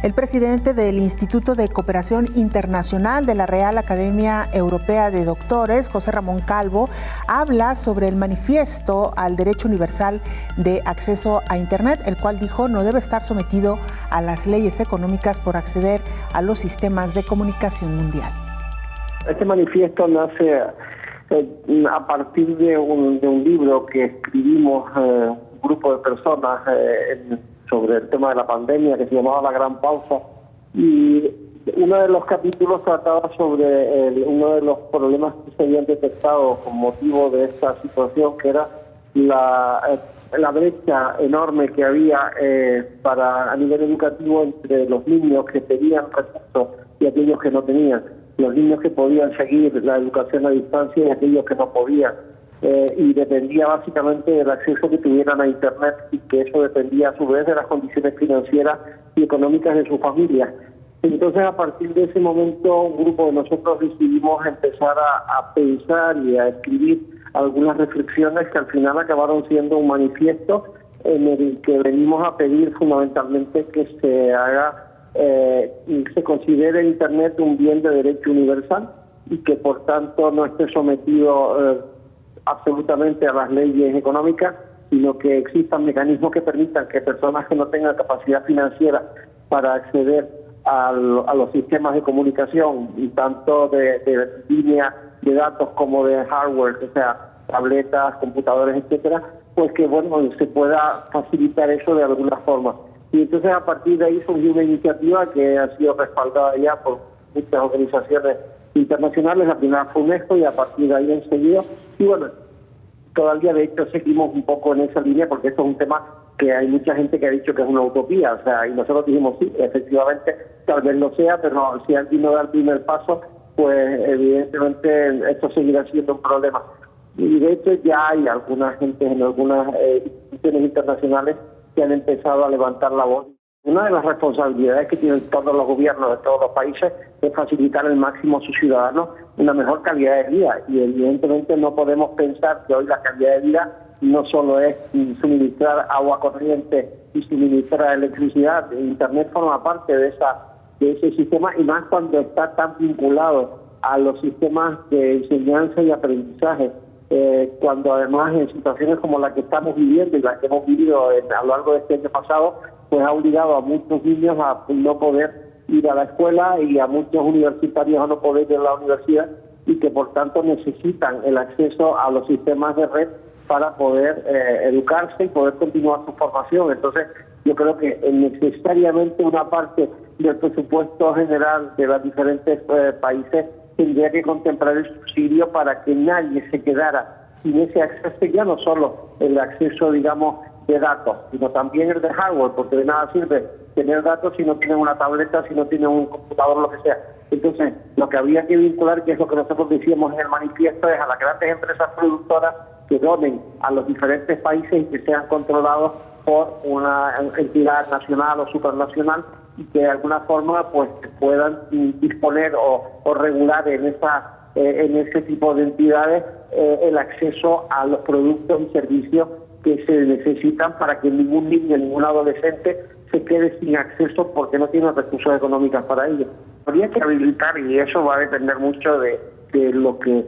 El presidente del Instituto de Cooperación Internacional de la Real Academia Europea de Doctores, José Ramón Calvo, habla sobre el manifiesto al derecho universal de acceso a Internet, el cual dijo no debe estar sometido a las leyes económicas por acceder a los sistemas de comunicación mundial. Este manifiesto nace a partir de un libro que escribimos un grupo de personas sobre el tema de la pandemia, que se llamaba La Gran Pausa, y uno de los capítulos trataba sobre uno de los problemas que se habían detectado con motivo de esta situación, que era la brecha enorme que había a nivel educativo entre los niños que tenían recursos y aquellos que no tenían, los niños que podían seguir la educación a distancia y aquellos que no podían. Y dependía básicamente del acceso que tuvieran a Internet, y que eso dependía a su vez de las condiciones financieras y económicas de su familia. Entonces, a partir de ese momento, un grupo de nosotros decidimos empezar a pensar y a escribir algunas reflexiones que al final acabaron siendo un manifiesto en el que venimos a pedir fundamentalmente que se considere Internet un bien de derecho universal y que por tanto no esté sometido absolutamente a las leyes económicas, sino que existan mecanismos que permitan que personas que no tengan capacidad financiera para acceder a los sistemas de comunicación, y tanto de línea de datos como de hardware, o sea, tabletas, computadores, etcétera, pues que se pueda facilitar eso de alguna forma. Y entonces a partir de ahí surgió una iniciativa que ha sido respaldada ya por muchas organizaciones internacionales. La primera fue UNESCO, y a partir de ahí enseguida, y todavía de hecho seguimos un poco en esa línea, porque esto es un tema que hay mucha gente que ha dicho que es una utopía, o sea, y nosotros dijimos sí, efectivamente, tal vez lo sea, pero si alguien no da el primer paso, pues evidentemente esto seguirá siendo un problema. Y de hecho ya hay alguna gente en algunas instituciones internacionales que han empezado a levantar la voz. Una de las responsabilidades que tienen todos los gobiernos de todos los países es facilitar al máximo a sus ciudadanos una mejor calidad de vida, y evidentemente no podemos pensar que hoy la calidad de vida no solo es suministrar agua corriente y suministrar electricidad. Internet forma parte de ese sistema, y más cuando está tan vinculado a los sistemas de enseñanza y aprendizaje, cuando además en situaciones como la que estamos viviendo y la que hemos vivido a lo largo de este año pasado, pues ha obligado a muchos niños a no poder ir a la escuela y a muchos universitarios a no poder ir a la universidad, y que por tanto necesitan el acceso a los sistemas de red para poder educarse y poder continuar su formación. Entonces yo creo que necesariamente una parte del presupuesto general de los diferentes países tendría que contemplar el subsidio para que nadie se quedara sin ese acceso, ya no solo el acceso, digamos, de datos, sino también el de hardware, porque de nada sirve tener datos si no tienen una tableta, si no tienen un computador, lo que sea. Entonces, lo que habría que vincular, que es lo que nosotros decíamos en el manifiesto, es a las grandes empresas productoras que donen a los diferentes países y que sean controlados por una entidad nacional o supranacional y que de alguna forma pues puedan disponer o regular en ese tipo de entidades el acceso a los productos y servicios que se necesitan para que ningún niño, ningún adolescente se quede sin acceso porque no tiene recursos económicos para ello. Habría que habilitar, y eso va a depender mucho de lo que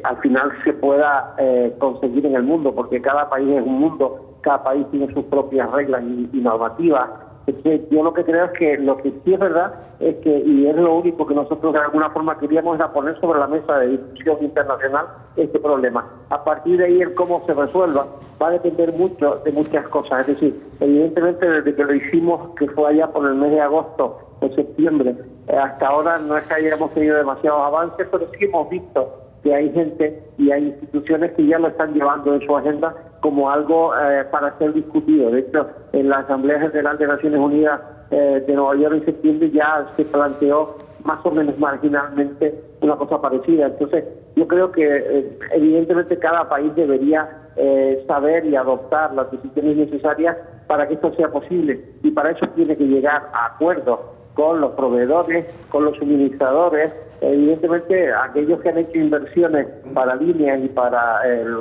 al final se pueda conseguir en el mundo, porque cada país es un mundo, cada país tiene sus propias reglas y normativas. Entonces, yo lo que creo es que lo que sí es verdad es que, y es lo único que nosotros de alguna forma queríamos, era poner sobre la mesa de discusión internacional este problema. A partir de ahí, el cómo se resuelva va a depender mucho de muchas cosas. Es decir, evidentemente desde que lo hicimos, que fue allá por el mes de agosto o septiembre, hasta ahora no es que hayamos tenido demasiados avances, pero sí hemos visto que hay gente y hay instituciones que ya lo están llevando en su agenda como algo para ser discutido. De hecho, en la Asamblea General de Naciones Unidas de Nueva York en septiembre ya se planteó más o menos marginalmente una cosa parecida. Entonces, yo creo que evidentemente cada país debería saber y adoptar las decisiones necesarias para que esto sea posible, y para eso tiene que llegar a acuerdos con los proveedores, con los suministradores, evidentemente aquellos que han hecho inversiones para líneas y para el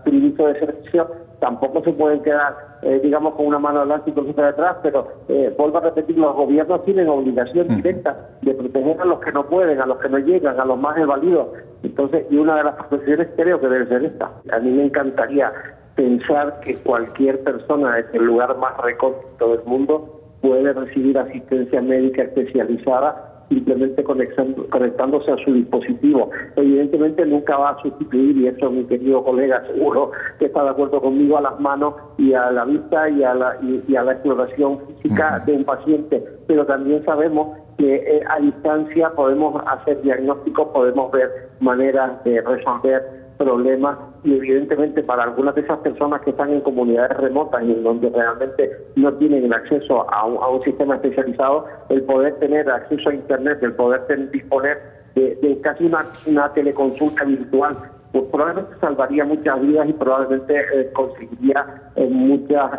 suministro de servicios tampoco se pueden quedar, digamos, con una mano adelante y con otra detrás, pero vuelvo a repetir, los gobiernos tienen obligación directa de proteger a los que no pueden, a los que no llegan, a los más desvalidos. Entonces, y una de las profesiones creo que debe ser esta. A mí me encantaría pensar que cualquier persona desde el lugar más recóndito del mundo puede recibir asistencia médica especializada simplemente conectándose a su dispositivo. Evidentemente nunca va a sustituir, y eso mi querido colega seguro que está de acuerdo conmigo, a las manos y a la vista y a la exploración física de un paciente, pero también sabemos que a distancia podemos hacer diagnósticos, podemos ver maneras de resolver problemas, y evidentemente para algunas de esas personas que están en comunidades remotas y en donde realmente no tienen el acceso a un sistema especializado, el poder tener acceso a internet, el poder disponer de casi una teleconsulta virtual, pues probablemente salvaría muchas vidas y probablemente conseguiría muchas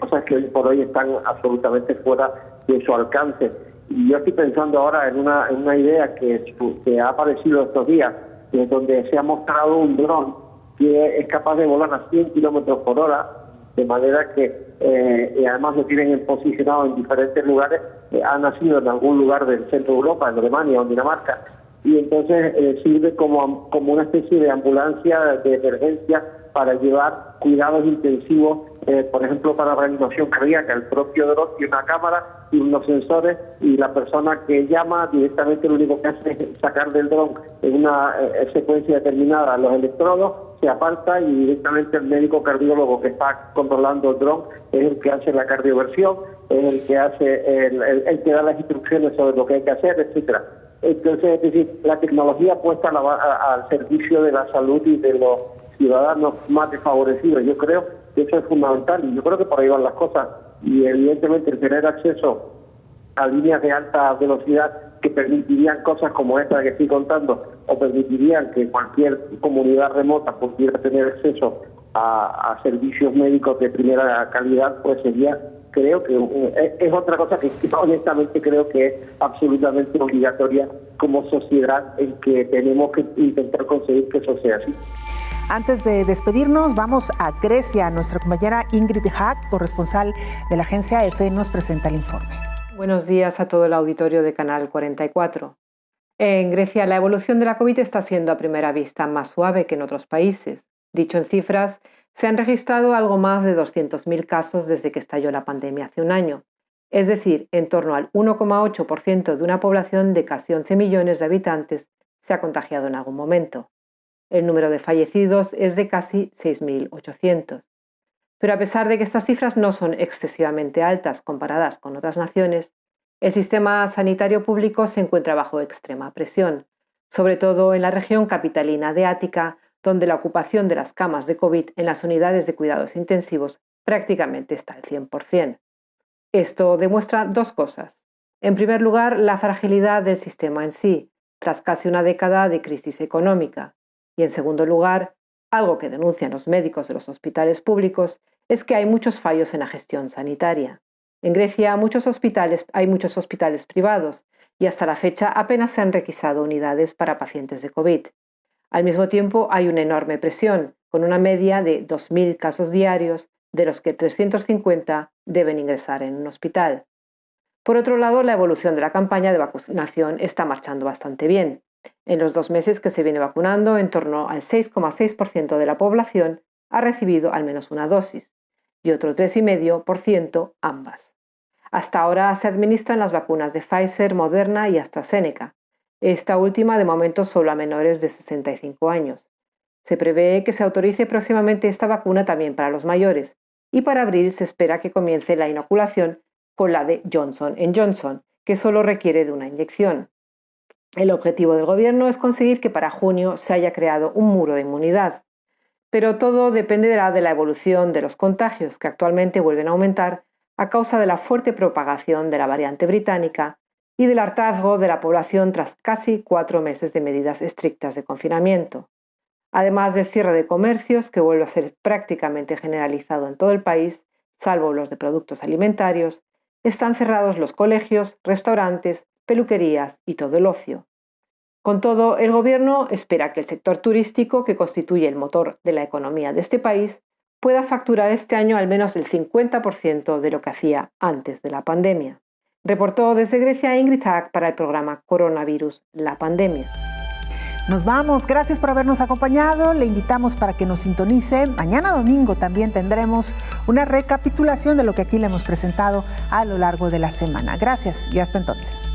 cosas que hoy por hoy están absolutamente fuera de su alcance. Y yo estoy pensando ahora en una idea que ha aparecido estos días, donde se ha mostrado un dron que es capaz de volar a 100 kilómetros por hora, de manera que además lo tienen posicionado en diferentes lugares. Ha nacido en algún lugar del centro de Europa, en Alemania o en Dinamarca, y entonces sirve como una especie de ambulancia de emergencia para llevar cuidados intensivos, por ejemplo, para reanimación cardíaca. El propio dron tiene una cámara y unos sensores, y la persona que llama directamente lo único que hace es sacar del dron en una secuencia determinada los electrodos, se aparta, y directamente el médico cardiólogo que está controlando el dron es el que hace la cardioversión, es el que hace el que da las instrucciones sobre lo que hay que hacer, etcétera. Entonces, es decir, la tecnología puesta al servicio de la salud y de los ciudadanos más desfavorecidos. Yo creo que eso es fundamental, y yo creo que por ahí van las cosas. Y evidentemente el tener acceso a líneas de alta velocidad que permitirían cosas como esta que estoy contando, o permitirían que cualquier comunidad remota pudiera tener acceso a servicios médicos de primera calidad, pues sería, creo que es otra cosa que honestamente creo que es absolutamente obligatoria como sociedad, en que tenemos que intentar conseguir que eso sea así. Antes de despedirnos, vamos a Grecia. Nuestra compañera Ingrid Hack, corresponsal de la agencia EFE, nos presenta el informe. Buenos días a todo el auditorio de Canal 44. En Grecia, la evolución de la COVID está siendo a primera vista más suave que en otros países. Dicho en cifras, se han registrado algo más de 200.000 casos desde que estalló la pandemia hace un año. Es decir, en torno al 1,8% de una población de casi 11 millones de habitantes se ha contagiado en algún momento. El número de fallecidos es de casi 6.800. Pero a pesar de que estas cifras no son excesivamente altas comparadas con otras naciones, el sistema sanitario público se encuentra bajo extrema presión, sobre todo en la región capitalina de Ática, donde la ocupación de las camas de COVID en las unidades de cuidados intensivos prácticamente está al 100%. Esto demuestra dos cosas. En primer lugar, la fragilidad del sistema en sí, tras casi una década de crisis económica. Y en segundo lugar, algo que denuncian los médicos de los hospitales públicos, es que hay muchos fallos en la gestión sanitaria. En Grecia hay muchos hospitales privados y hasta la fecha apenas se han requisado unidades para pacientes de COVID. Al mismo tiempo hay una enorme presión, con una media de 2.000 casos diarios, de los que 350 deben ingresar en un hospital. Por otro lado, la evolución de la campaña de vacunación está marchando bastante bien. En los 2 meses que se viene vacunando, en torno al 6,6% de la población ha recibido al menos una dosis y otro 3,5% ambas. Hasta ahora se administran las vacunas de Pfizer, Moderna y AstraZeneca. Esta última de momento solo a menores de 65 años. Se prevé que se autorice próximamente esta vacuna también para los mayores y para abril se espera que comience la inoculación con la de Johnson & Johnson, que solo requiere de una inyección. El objetivo del gobierno es conseguir que para junio se haya creado un muro de inmunidad. Pero todo dependerá de la evolución de los contagios, que actualmente vuelven a aumentar a causa de la fuerte propagación de la variante británica y del hartazgo de la población tras casi 4 meses de medidas estrictas de confinamiento. Además del cierre de comercios, que vuelve a ser prácticamente generalizado en todo el país, salvo los de productos alimentarios, están cerrados los colegios, restaurantes, peluquerías y todo el ocio. Con todo, el gobierno espera que el sector turístico, que constituye el motor de la economía de este país, pueda facturar este año al menos el 50% de lo que hacía antes de la pandemia. Reportó desde Grecia Ingrid Hack para el programa Coronavirus, la pandemia. Nos vamos, gracias por habernos acompañado, le invitamos para que nos sintonice. Mañana domingo también tendremos una recapitulación de lo que aquí le hemos presentado a lo largo de la semana. Gracias y hasta entonces.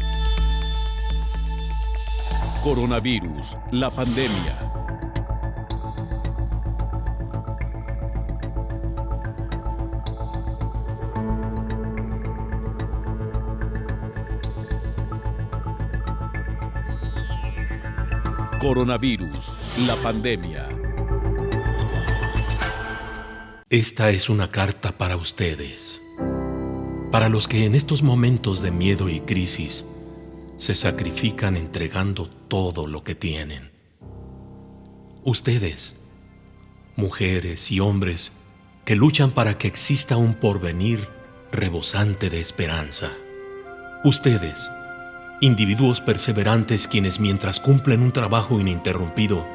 Coronavirus, la pandemia. Coronavirus, la pandemia. Esta es una carta para ustedes, para los que en estos momentos de miedo y crisis se sacrifican entregando todo lo que tienen. Ustedes, mujeres y hombres que luchan para que exista un porvenir rebosante de esperanza. Ustedes, individuos perseverantes quienes mientras cumplen un trabajo ininterrumpido,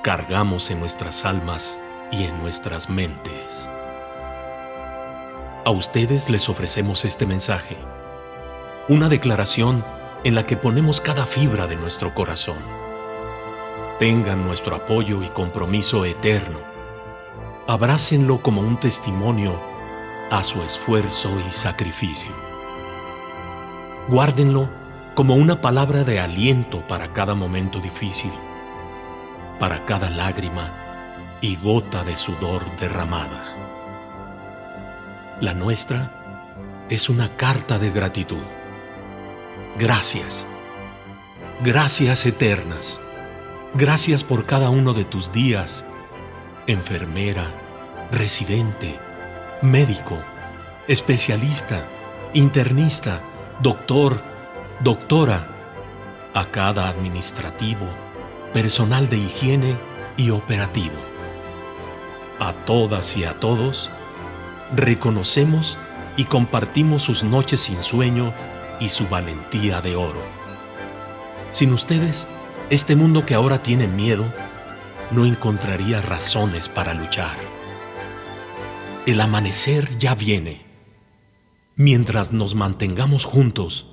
cargamos en nuestras almas y en nuestras mentes. A ustedes les ofrecemos este mensaje, una declaración en la que ponemos cada fibra de nuestro corazón. Tengan nuestro apoyo y compromiso eterno. Abrácenlo como un testimonio a su esfuerzo y sacrificio. Guárdenlo como una palabra de aliento para cada momento difícil, para cada lágrima y gota de sudor derramada. La nuestra es una carta de gratitud. Gracias. Gracias eternas. Gracias por cada uno de tus días, enfermera, residente, médico, especialista, internista, doctor, doctora, a cada administrativo, personal de higiene y operativo. A todas y a todos, reconocemos y compartimos sus noches sin sueño y su valentía de oro. Sin ustedes, este mundo que ahora tiene miedo no encontraría razones para luchar. El amanecer ya viene. Mientras nos mantengamos juntos,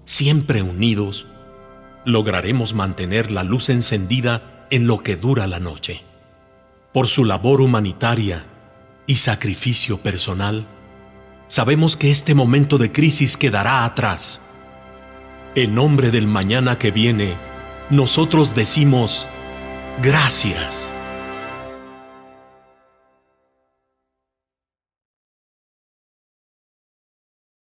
siempre unidos, lograremos mantener la luz encendida en lo que dura la noche. Por su labor humanitaria y sacrificio personal, sabemos que este momento de crisis quedará atrás. En nombre del mañana que viene, nosotros decimos gracias.